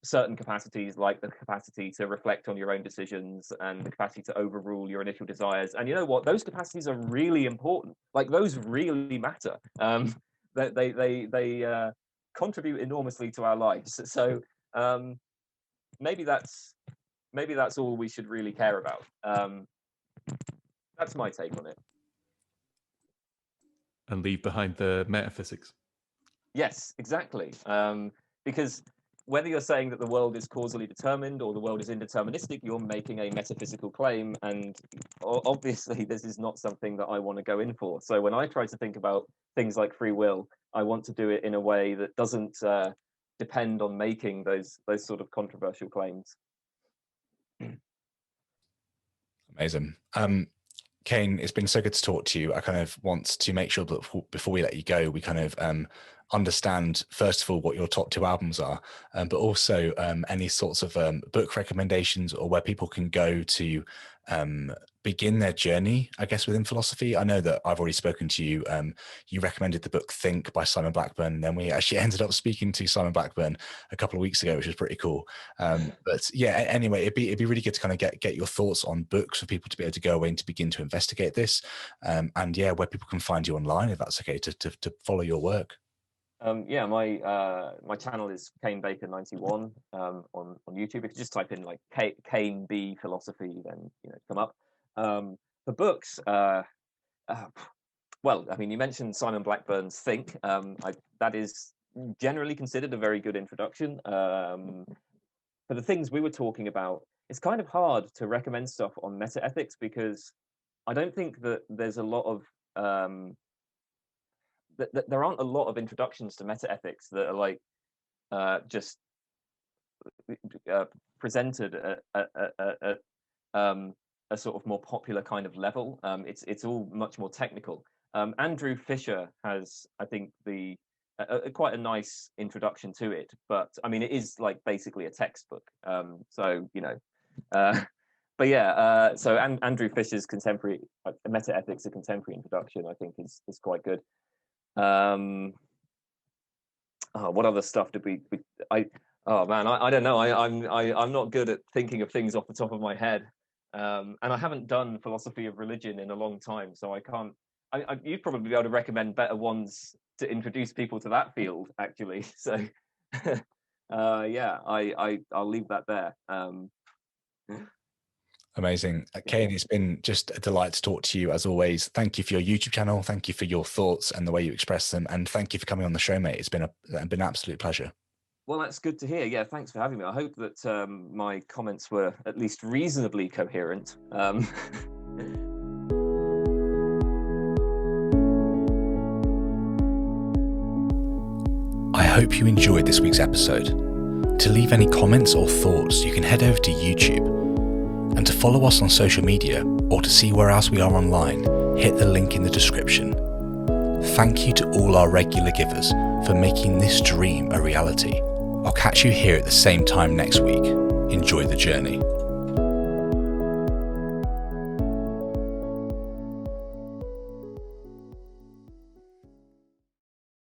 certain capacities, like the capacity to reflect on your own decisions and the capacity to overrule your initial desires. And you know what? Those capacities are really important. Like those really matter. They contribute enormously to our lives. So maybe that's all we should really care about. That's my take on it. And leave behind the metaphysics. Yes, exactly. Because whether you're saying that the world is causally determined or the world is indeterministic, you're making a metaphysical claim. And obviously, this is not something that I want to go in for. So when I try to think about things like free will, I want to do it in a way that doesn't depend on making those sort of controversial claims. Amazing. Kane, it's been so good to talk to you. I kind of want to make sure that before we let you go, we kind of understand, first of all, what your top 2 albums are, but also any sorts of book recommendations or where people can go to begin their journey, I guess, within philosophy. I know that I've already spoken to you. You recommended the book Think by Simon Blackburn. And then we actually ended up speaking to Simon Blackburn a couple of weeks ago, which was pretty cool. But yeah, anyway, it'd be really good to kind of get your thoughts on books for people to be able to go away and to begin to investigate this. And yeah, where people can find you online, if that's okay, to follow your work. Yeah, my channel is Kane Baker 91 on YouTube. If you just type in like Kane B philosophy, then come up. The books, well, I mean, you mentioned Simon Blackburn's Think. That is generally considered a very good introduction. For the things we were talking about, it's kind of hard to recommend stuff on metaethics because I don't think that there's a lot of there aren't a lot of introductions to metaethics that are like just presented at a sort of more popular kind of level. It's all much more technical. Andrew Fisher has, I think, quite a nice introduction to it, but I mean, it is like basically a textbook. So but yeah, so Andrew Fisher's contemporary metaethics, a contemporary introduction, I think is quite good. What other stuff did oh man, I don't know. I'm not good at thinking of things off the top of my head. And I haven't done philosophy of religion in a long time, so I can't. You'd probably be able to recommend better ones to introduce people to that field, actually. So, yeah, I'll leave that there. Amazing. Kane, it's been just a delight to talk to you as always. Thank you for your YouTube channel. Thank you for your thoughts and the way you express them. And thank you for coming on the show, mate. It's been an absolute pleasure. Well, that's good to hear. Yeah, thanks for having me. I hope that my comments were at least reasonably coherent. I hope you enjoyed this week's episode. To leave any comments or thoughts, you can head over to YouTube. And to follow us on social media or to see where else we are online, hit the link in the description. Thank you to all our regular givers for making this dream a reality. I'll catch you here at the same time next week. Enjoy the journey.